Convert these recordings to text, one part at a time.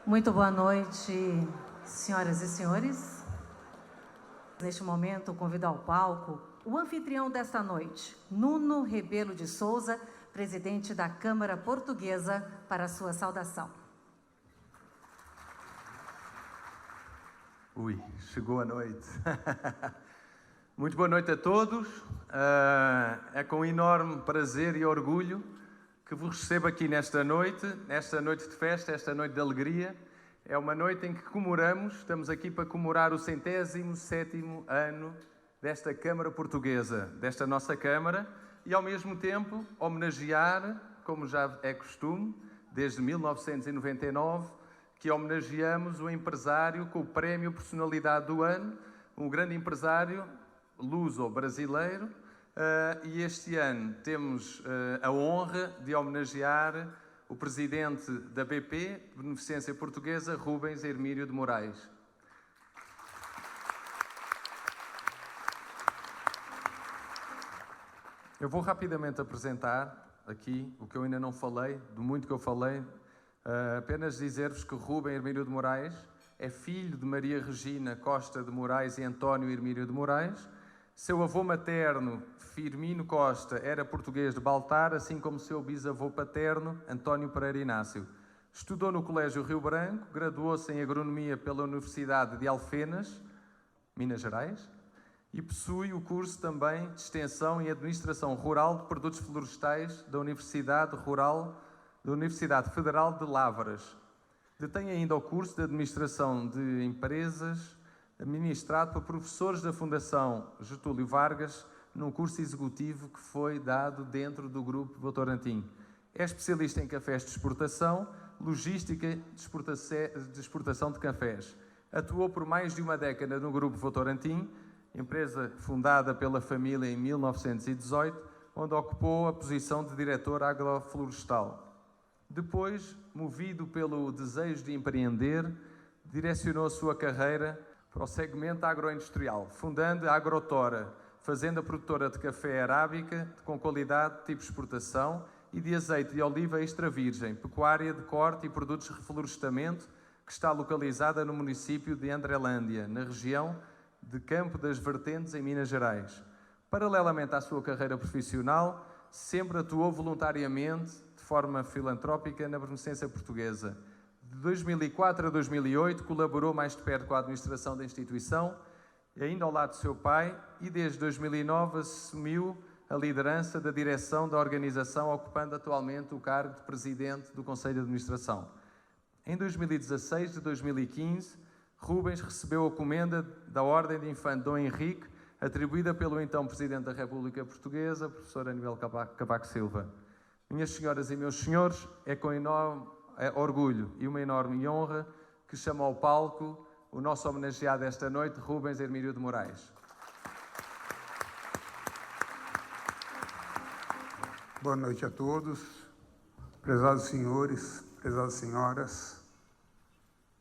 Muito boa noite, senhoras e senhores. Neste momento, convido ao palco o anfitrião desta noite, Nuno Rebelo de Souza, presidente da Câmara Portuguesa, para a sua saudação. Ui, chegou a noite. Muito boa noite a todos. É com enorme prazer e orgulho que vos recebo aqui nesta noite de festa, esta noite de alegria. É uma noite em que estamos aqui para comemorar o 107º ano desta Câmara Portuguesa, desta nossa Câmara, e ao mesmo tempo homenagear, como já é costume, desde 1999, que homenageamos o empresário com o Prémio Personalidade do Ano, um grande empresário luso-brasileiro, e este ano temos a honra de homenagear o presidente da BP, Beneficência Portuguesa, Rubens Hermílio de Moraes. Eu vou rapidamente apresentar aqui o que eu ainda não falei, do muito que eu falei, apenas dizer-vos que Rubem Hermílio de Moraes é filho de Maria Regina Costa de Moraes e António Hermílio de Moraes. Seu avô materno, Firmino Costa, era português de Baltar, assim como seu bisavô paterno, António Pereira Inácio. Estudou no Colégio Rio Branco, graduou-se em Agronomia pela Universidade de Alfenas, Minas Gerais, e possui o curso também de Extensão em Administração Rural de Produtos Florestais da Universidade Federal de Lavras. Detém ainda o curso de Administração de Empresas, administrado por professores da Fundação Getúlio Vargas, num curso executivo que foi dado dentro do Grupo Votorantim. É especialista em cafés de exportação, logística de exportação de cafés. Atuou por mais de uma década no Grupo Votorantim, empresa fundada pela família em 1918, onde ocupou a posição de diretor agroflorestal. Depois, movido pelo desejo de empreender, direcionou a sua carreira para o segmento agroindustrial, fundando a Agrotora, fazenda produtora de café arábica com qualidade tipo exportação e de azeite de oliva extra virgem, pecuária de corte e produtos de reflorestamento, que está localizada no município de Andrelândia, na região de Campo das Vertentes, em Minas Gerais. Paralelamente à sua carreira profissional, sempre atuou voluntariamente, de forma filantrópica, na Beneficência Portuguesa. De 2004 a 2008, colaborou mais de perto com a administração da instituição, ainda ao lado do seu pai, e desde 2009 assumiu a liderança da direção da organização, ocupando atualmente o cargo de presidente do Conselho de Administração. Em 2016 e 2015, Rubens recebeu a comenda da Ordem de Infante Dom Henrique atribuída pelo então Presidente da República Portuguesa, professor Aníbal Cavaco Silva. Minhas senhoras e meus senhores, é com enorme orgulho e uma enorme honra que chamo ao palco o nosso homenageado esta noite, Rubens Hermílio de Moraes. Boa noite a todos, prezados senhores, prezadas senhoras,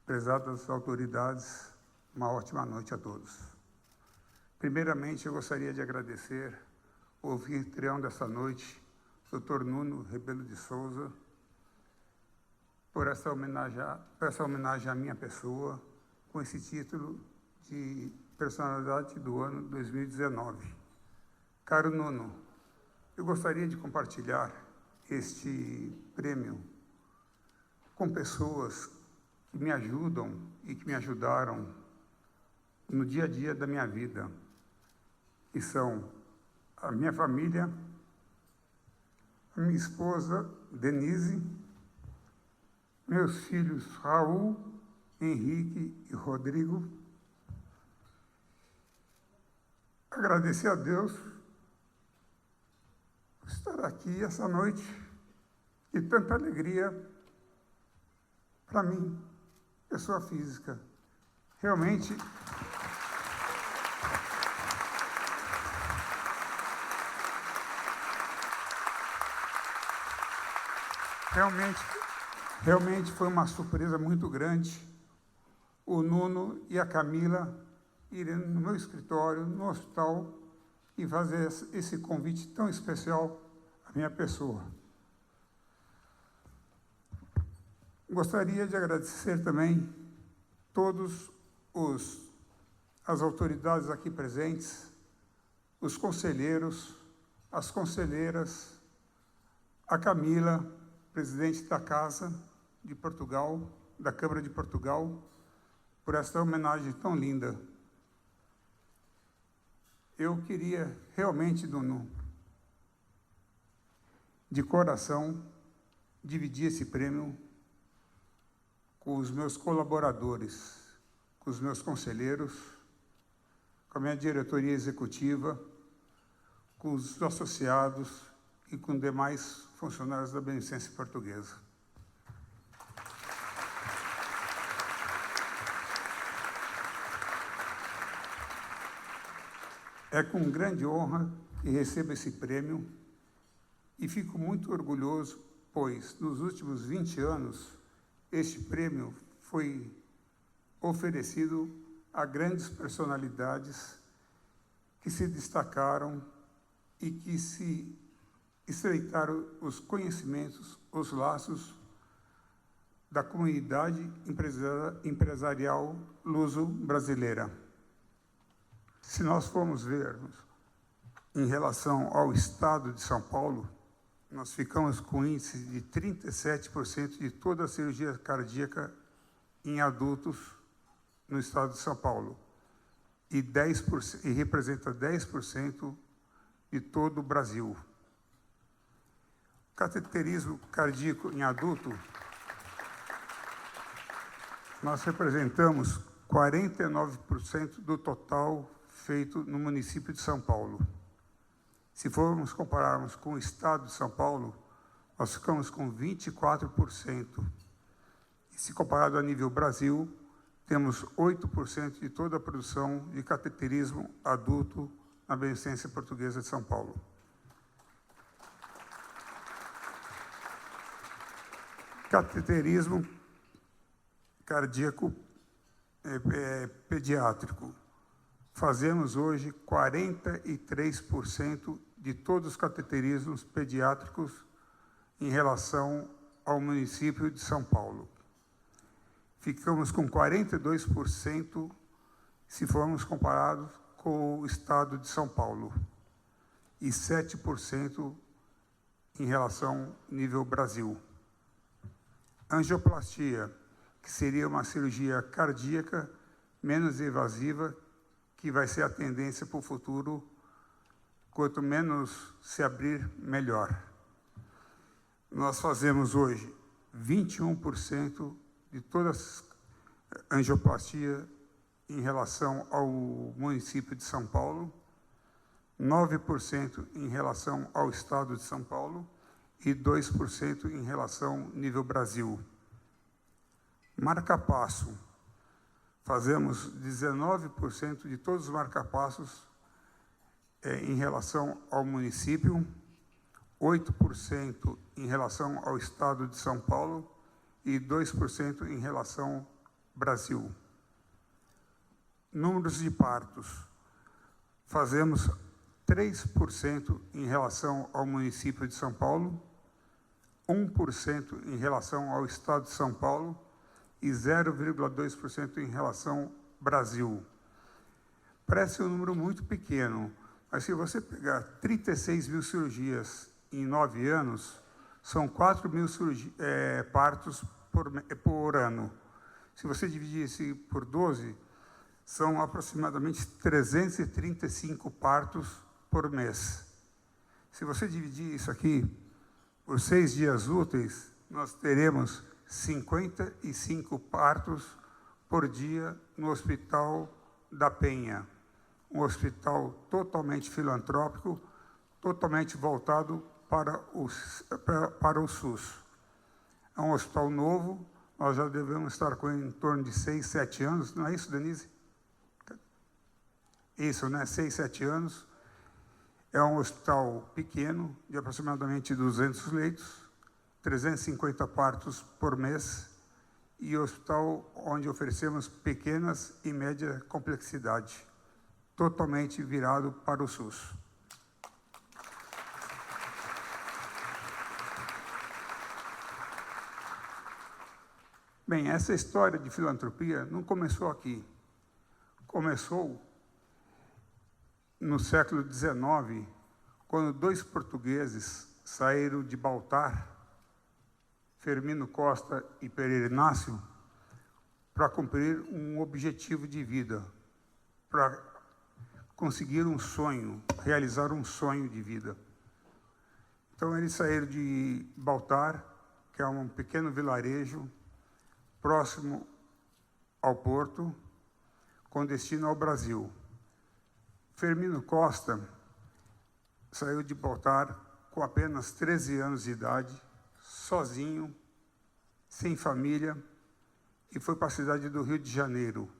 prezadas autoridades, uma ótima noite a todos. Primeiramente, eu gostaria de agradecer o anfitrião dessa noite, Dr. Nuno Rebelo de Souza, por essa homenagem à minha pessoa, com esse título de Personalidade do Ano 2019. Caro Nuno, eu gostaria de compartilhar este prêmio com pessoas que me ajudam e que me ajudaram no dia a dia da minha vida, que são a minha família, a minha esposa, Denise, meus filhos, Raul, Henrique e Rodrigo. Agradecer a Deus por estar aqui essa noite e tanta alegria para mim, pessoa física. Realmente, foi uma surpresa muito grande o Nuno e a Camila irem no meu escritório, no hospital, e fazer esse convite tão especial à minha pessoa. Gostaria de agradecer também todas as autoridades aqui presentes, os conselheiros, as conselheiras, a Camila, presidente da Casa de Portugal, da Câmara de Portugal, por esta homenagem tão linda. Eu queria realmente, Nuno, de coração, dividir esse prêmio com os meus colaboradores, com os meus conselheiros, com a minha diretoria executiva, com os associados e com demais funcionários da Beneficência Portuguesa. É com grande honra que recebo esse prêmio e fico muito orgulhoso, pois, nos últimos 20 anos, este prêmio foi oferecido a grandes personalidades que se destacaram e que se estreitaram os conhecimentos, os laços da comunidade empresarial luso-brasileira. Se nós formos vermos em relação ao Estado de São Paulo, nós ficamos com índice de 37% de toda a cirurgia cardíaca em adultos no Estado de São Paulo e representa 10% de todo o Brasil. Cateterismo cardíaco em adulto, nós representamos 49% do total feito no município de São Paulo. Se formos compararmos com o Estado de São Paulo, nós ficamos com 24%. E se comparado a nível Brasil, temos 8% de toda a produção de cateterismo adulto na Beneficência Portuguesa de São Paulo. Cateterismo cardíaco pediátrico. Fazemos hoje 43% de todos os cateterismos pediátricos em relação ao município de São Paulo. Ficamos com 42% se formos comparados com o estado de São Paulo e 7% em relação ao nível Brasil. Angioplastia, que seria uma cirurgia cardíaca menos invasiva, que vai ser a tendência para o futuro, quanto menos se abrir, melhor. Nós fazemos hoje 21% de todas as angioplastias em relação ao município de São Paulo 9% em relação ao estado de São Paulo e 2% em relação ao nível Brasil. Marca-passo. Fazemos 19% de todos os marca-passos em relação ao município, 8% em relação ao estado de São Paulo e 2% em relação ao Brasil. Números de partos. Fazemos 3% em relação ao município de São Paulo, 1% em relação ao estado de São Paulo e 0,2% em relação ao Brasil. Parece um número muito pequeno, mas se você pegar 36 mil cirurgias em 9 anos, são 4 mil partos por ano. Se você dividir isso por 12, são aproximadamente 335 partos por mês. Se você dividir isso aqui por 6 dias úteis, nós teremos 55 partos por dia no Hospital da Penha, um hospital totalmente filantrópico, totalmente voltado para o SUS. É um hospital novo, nós já devemos estar com em torno de 6, 7 anos, não é isso, Denise? Isso, né? 6, 7 anos. É um hospital pequeno, de aproximadamente 200 leitos, 350 partos por mês, e hospital onde oferecemos pequenas e média complexidade, totalmente virado para o SUS. Bem, essa história de filantropia não começou aqui. Começou no século XIX, quando 2 portugueses saíram de Baltar, Firmino Costa e Pereira Inácio, para cumprir um objetivo de vida, para conseguir um sonho, realizar um sonho de vida. Então, eles saíram de Baltar, que é um pequeno vilarejo próximo ao Porto, com destino ao Brasil. Firmino Costa saiu de Baltar com apenas 13 anos de idade, sozinho, sem família, e foi para a cidade do Rio de Janeiro,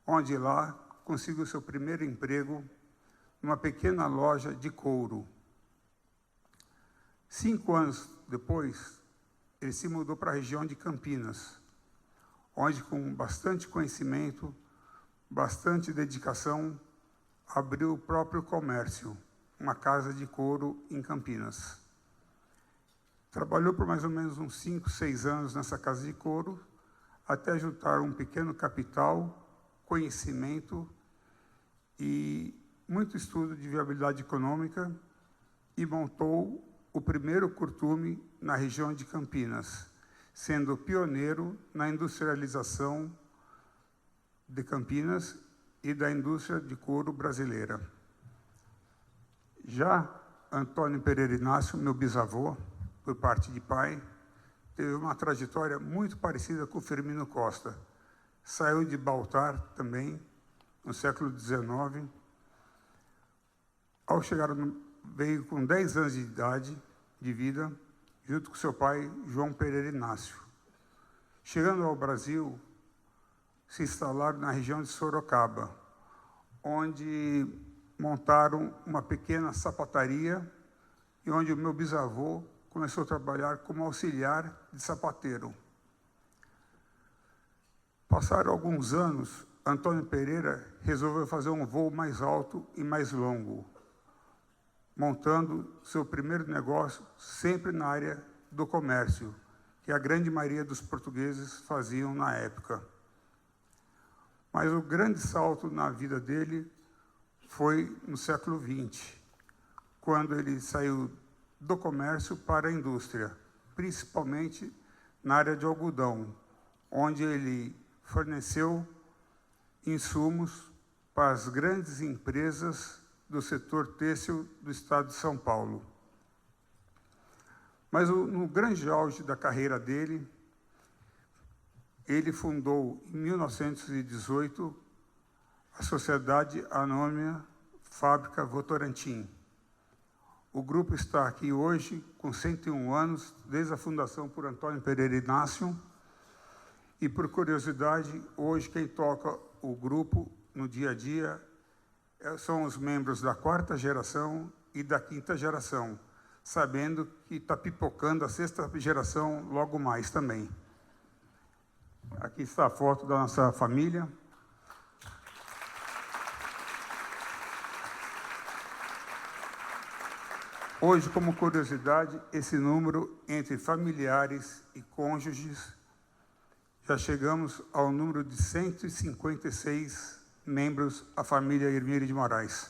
onde lá conseguiu seu primeiro emprego numa pequena loja de couro. 5 anos depois, ele se mudou para a região de Campinas, onde, com bastante conhecimento, bastante dedicação, abriu o próprio comércio, uma casa de couro em Campinas. Trabalhou por mais ou menos uns 5, 6 anos nessa casa de couro, até juntar um pequeno capital, conhecimento e muito estudo de viabilidade econômica, e montou o primeiro curtume na região de Campinas, sendo pioneiro na industrialização de Campinas e da indústria de couro brasileira. Já Antônio Pereira Inácio, meu bisavô, por parte de pai, teve uma trajetória muito parecida com o Firmino Costa. Saiu de Baltar também, no século XIX. Ao chegar, veio com 10 anos de idade, de vida, junto com seu pai, João Pereira Inácio. Chegando ao Brasil, se instalaram na região de Sorocaba, onde montaram uma pequena sapataria e onde o meu bisavô começou a trabalhar como auxiliar de sapateiro. Passaram alguns anos, Antônio Pereira resolveu fazer um voo mais alto e mais longo, montando seu primeiro negócio sempre na área do comércio, que a grande maioria dos portugueses faziam na época. Mas o grande salto na vida dele foi no século XX, quando ele saiu do comércio para a indústria, principalmente na área de algodão, onde ele forneceu insumos para as grandes empresas do setor têxtil do estado de São Paulo. Mas no grande auge da carreira dele, ele fundou, em 1918, a Sociedade Anônima Fábrica Votorantim. O grupo está aqui hoje com 101 anos, desde a fundação por Antônio Pereira Inácio. E, por curiosidade, hoje quem toca o grupo no dia a dia são os membros da 4ª geração e da 5ª geração, sabendo que está pipocando a 6ª geração logo mais também. Aqui está a foto da nossa família. Hoje, como curiosidade, esse número entre familiares e cônjuges, já chegamos ao número de 156 membros da família Hermílio de Moraes.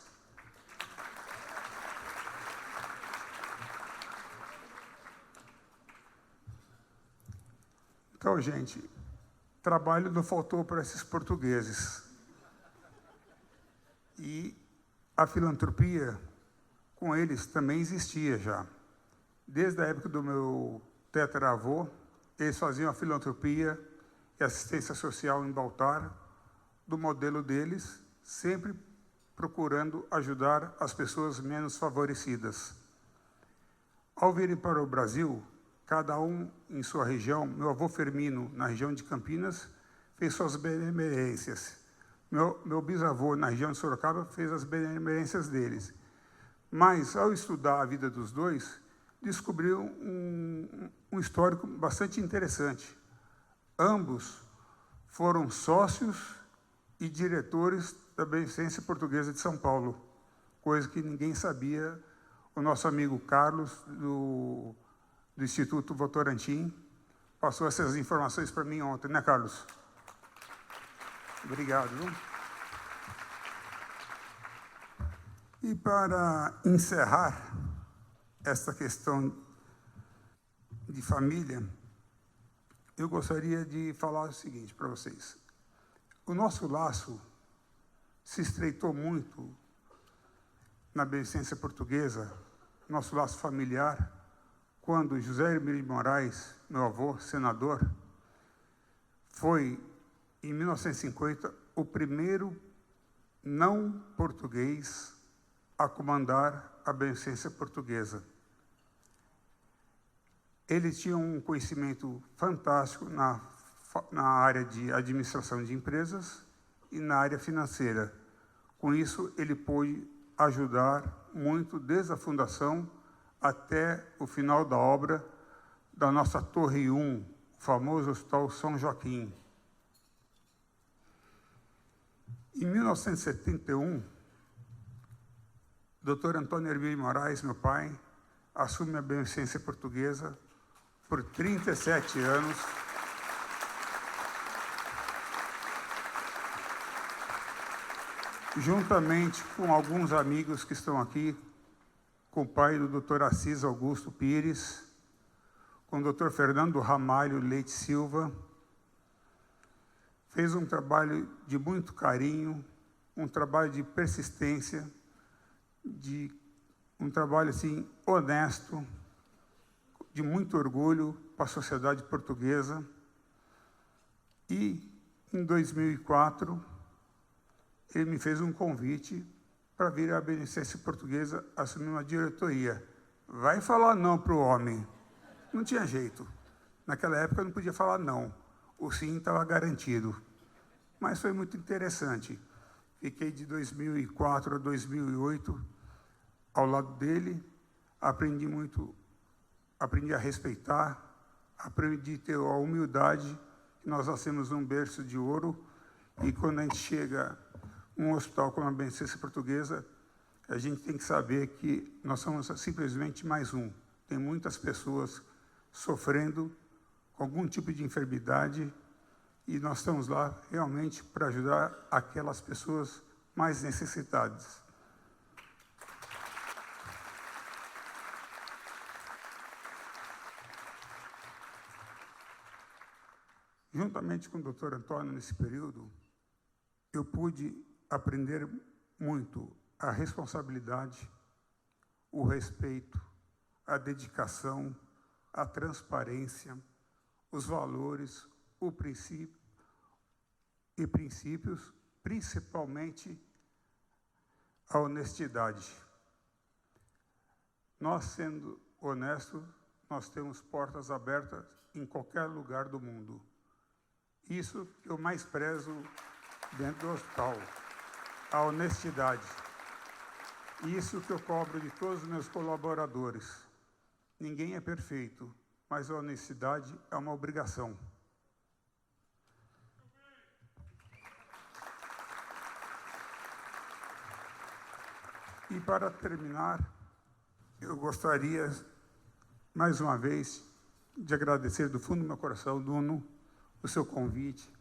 Então, gente, trabalho não faltou para esses portugueses. E a filantropia com eles também existia já. Desde a época do meu tetaravô, eles faziam a filantropia e assistência social em Baltar, do modelo deles, sempre procurando ajudar as pessoas menos favorecidas. Ao virem para o Brasil, cada um em sua região, meu avô Firmino, na região de Campinas, fez suas benemerências. Meu bisavô, na região de Sorocaba, fez as benemerências deles. Mas, ao estudar a vida dos dois, descobriu um histórico bastante interessante. Ambos foram sócios e diretores da Beneficência Portuguesa de São Paulo, coisa que ninguém sabia. O nosso amigo Carlos, do Instituto Votorantim, passou essas informações para mim ontem, né, Carlos? Obrigado. Viu? E para encerrar esta questão de família, eu gostaria de falar o seguinte para vocês. O nosso laço se estreitou muito na Beneficência Portuguesa, nosso laço familiar, quando José Hermílio de Moraes, meu avô, senador, foi, em 1950, o primeiro não português a comandar a Beneficência Portuguesa. Ele tinha um conhecimento fantástico na área de administração de empresas e na área financeira. Com isso, ele pôde ajudar muito desde a fundação até o final da obra da nossa Torre 1, o famoso Hospital São Joaquim. Em 1971, o Dr. Antônio Hermílio de Moraes, meu pai, assume a Beneficência Portuguesa por 37 anos. Juntamente com alguns amigos que estão aqui, com o pai do Dr. Assis Augusto Pires, com o Dr. Fernando Ramalho Leite Silva, fez um trabalho de muito carinho, um trabalho de persistência, um trabalho assim honesto, de muito orgulho para a sociedade portuguesa. E, em 2004, ele me fez um convite para vir à Beneficência Portuguesa assumir uma diretoria. Vai falar não para o homem. Não tinha jeito. Naquela época eu não podia falar não. O sim estava garantido. Mas foi muito interessante. Fiquei de 2004 a 2008 ao lado dele, aprendi muito, aprendi a respeitar, aprendi a ter a humildade, que nós nascemos num berço de ouro, e quando a gente chega num hospital como a Beneficência Portuguesa, a gente tem que saber que nós somos simplesmente mais um. Tem muitas pessoas sofrendo com algum tipo de enfermidade, e nós estamos lá realmente para ajudar aquelas pessoas mais necessitadas. Juntamente com o Dr. Antônio, nesse período, eu pude aprender muito a responsabilidade, o respeito, a dedicação, a transparência, os valores, o princípio e princípios, principalmente a honestidade. Nós, sendo honestos, nós temos portas abertas em qualquer lugar do mundo. Isso que eu mais prezo dentro do hospital, a honestidade. Isso que eu cobro de todos os meus colaboradores. Ninguém é perfeito, mas a honestidade é uma obrigação. E para terminar, eu gostaria, mais uma vez, de agradecer do fundo do meu coração, Nuno, o seu convite,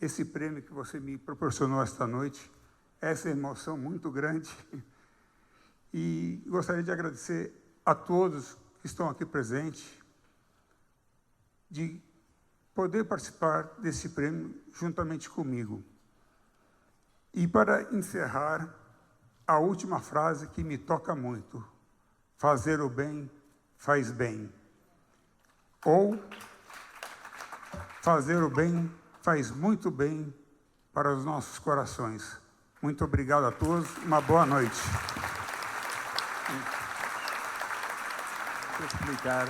esse prêmio que você me proporcionou esta noite, essa emoção muito grande. E gostaria de agradecer a todos que estão aqui presentes, de poder participar desse prêmio juntamente comigo. E para encerrar, a última frase que me toca muito: fazer o bem faz bem. Ou fazer o bem faz muito bem para os nossos corações. Muito obrigado a todos, uma boa noite. Deixa eu explicar.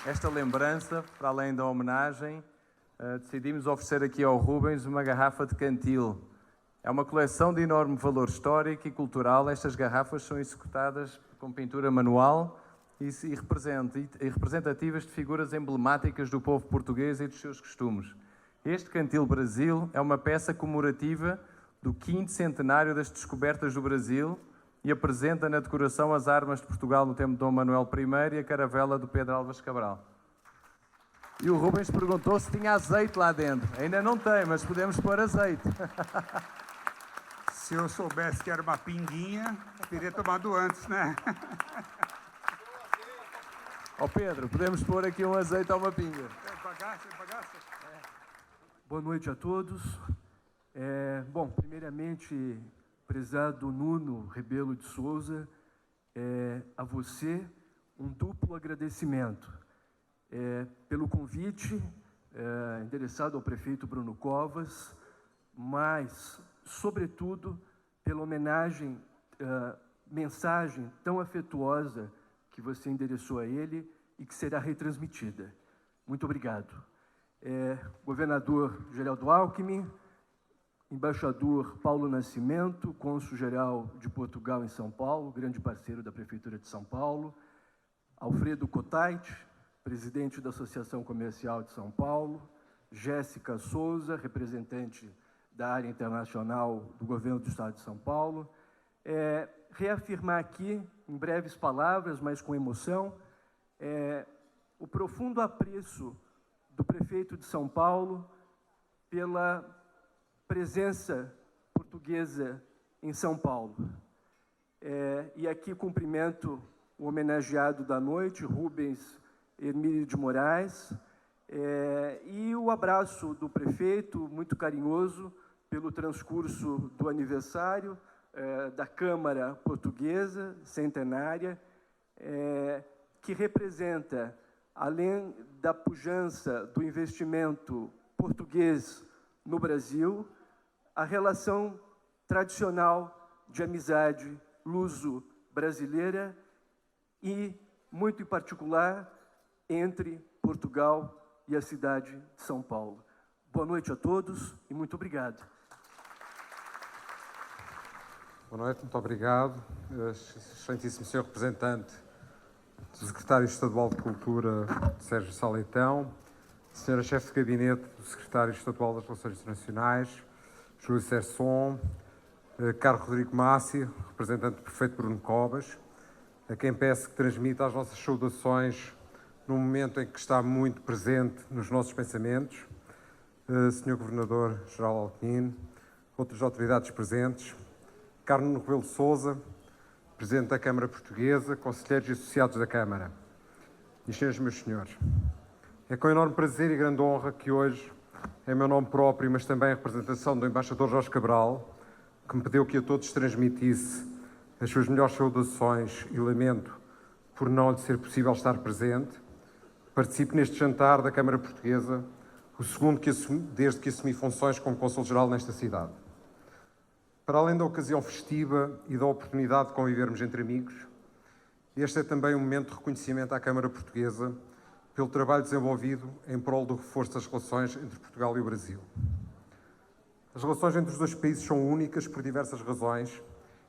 Esta lembrança, para além da homenagem, decidimos oferecer aqui ao Rubens uma garrafa de Cantil. É uma coleção de enorme valor histórico e cultural. Estas garrafas são executadas com pintura manual e representativas de figuras emblemáticas do povo português e dos seus costumes. Este Cantil Brasil é uma peça comemorativa do 5º centenário das descobertas do Brasil e apresenta na decoração as armas de Portugal no tempo de Dom Manuel I e a caravela do Pedro Álvares Cabral. E o Rubens perguntou se tinha azeite lá dentro. Ainda não tem, mas podemos pôr azeite. Se eu soubesse que era uma pinguinha, teria tomado antes, né? Ó Pedro, podemos pôr aqui um azeite ou uma pinga. Bagaça. Boa noite a todos. Bom, primeiramente, prezado Nuno Rebelo de Souza, a você um duplo agradecimento pelo convite endereçado ao prefeito Bruno Covas, mas, sobretudo, pela homenagem, mensagem tão afetuosa que você endereçou a ele e que será retransmitida. Muito obrigado. Governador Geraldo Alckmin, embaixador Paulo Nascimento, cônsul-geral de Portugal em São Paulo, grande parceiro da Prefeitura de São Paulo, Alfredo Cotait, presidente da Associação Comercial de São Paulo, Jéssica Souza, representante da área internacional do Governo do Estado de São Paulo. Reafirmar aqui, em breves palavras, mas com emoção, o profundo apreço do prefeito de São Paulo pela presença portuguesa em São Paulo. E aqui cumprimento o homenageado da noite, Rubens Hermílio de Moraes, e o abraço do prefeito, muito carinhoso, pelo transcurso do aniversário da Câmara Portuguesa Centenária, que representa, além da pujança do investimento português no Brasil, a relação tradicional de amizade luso-brasileira e, muito em particular, entre Portugal e a cidade de São Paulo. Boa noite a todos e muito obrigado. Boa noite, muito obrigado. Excelentíssimo Sr. Representante do Secretário Estadual de Cultura, Sérgio Saleitão, Sra. Chefe de Gabinete do Secretário Estadual das Relações Internacionais, Júlio Serson, Caro Rodrigo Massi, representante do Prefeito Bruno Covas, a quem peço que transmita as nossas saudações num momento em que está muito presente nos nossos pensamentos, Sr. Governador-Geral Alckmin, outras autoridades presentes, Caro Nuno Rebelo de Sousa, Presidente da Câmara Portuguesa, conselheiros e associados da Câmara, e senhoras e meus senhores. É com enorme prazer e grande honra que hoje, em meu nome próprio, mas também em representação do embaixador Jorge Cabral, que me pediu que a todos transmitisse as suas melhores saudações e lamento por não lhe ser possível estar presente, participo neste jantar da Câmara Portuguesa, o segundo desde que assumi funções como Cônsul-Geral nesta cidade. Para além da ocasião festiva e da oportunidade de convivermos entre amigos, este é também um momento de reconhecimento à Câmara Portuguesa pelo trabalho desenvolvido em prol do reforço das relações entre Portugal e o Brasil. As relações entre os dois países são únicas por diversas razões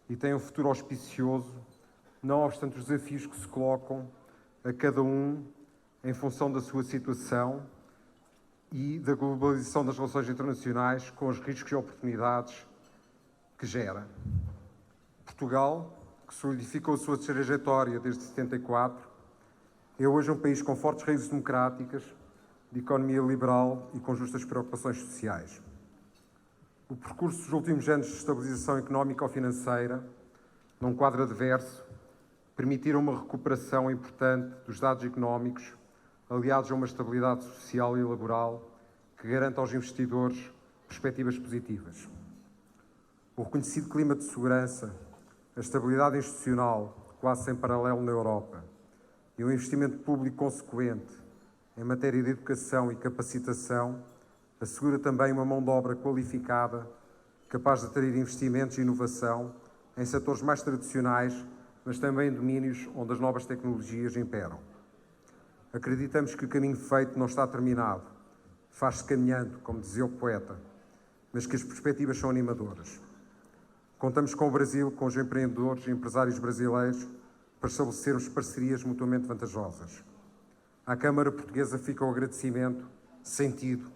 e têm um futuro auspicioso, não obstante os desafios que se colocam a cada um em função da sua situação e da globalização das relações internacionais com os riscos e oportunidades que gera. Portugal, que solidificou a sua trajetória desde 74, é hoje um país com fortes raízes democráticas, de economia liberal e com justas preocupações sociais. O percurso dos últimos anos de estabilização económica ou financeira, num quadro adverso, permitiram uma recuperação importante dos dados económicos, aliados a uma estabilidade social e laboral que garanta aos investidores perspectivas positivas. O reconhecido clima de segurança, a estabilidade institucional, quase sem paralelo na Europa, e o investimento público consequente em matéria de educação e capacitação assegura também uma mão de obra qualificada, capaz de atrair investimentos e inovação em setores mais tradicionais, mas também em domínios onde as novas tecnologias imperam. Acreditamos que o caminho feito não está terminado, faz-se caminhando, como dizia o poeta, mas que as perspectivas são animadoras. Contamos com o Brasil, com os empreendedores e empresários brasileiros, para estabelecermos parcerias mutuamente vantajosas. À Câmara Portuguesa fica o agradecimento sentido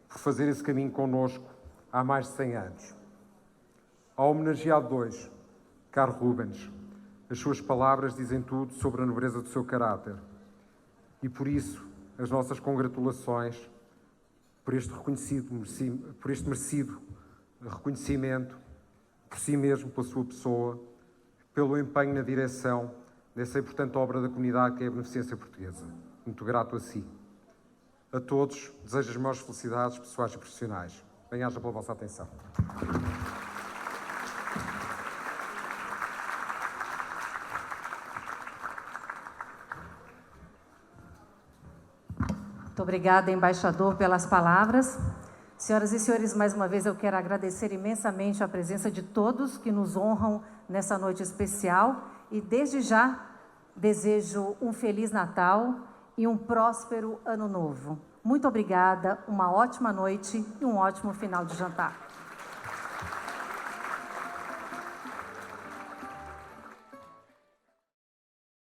por fazer esse caminho connosco há mais de 100 anos. Ao homenageado 2, caro Rubens, as suas palavras dizem tudo sobre a nobreza do seu caráter e, por isso, as nossas congratulações por este merecido reconhecimento, por si mesmo, pela sua pessoa, pelo empenho na direção dessa importante obra da comunidade que é a Beneficência Portuguesa. Muito grato a si. A todos, desejo as maiores felicidades pessoais e profissionais. Bem-aja pela vossa atenção. Muito obrigada, embaixador, pelas palavras. Senhoras e senhores, mais uma vez eu quero agradecer imensamente a presença de todos que nos honram nessa noite especial e, desde já, desejo um Feliz Natal e um próspero Ano Novo. Muito obrigada, uma ótima noite e um ótimo final de jantar.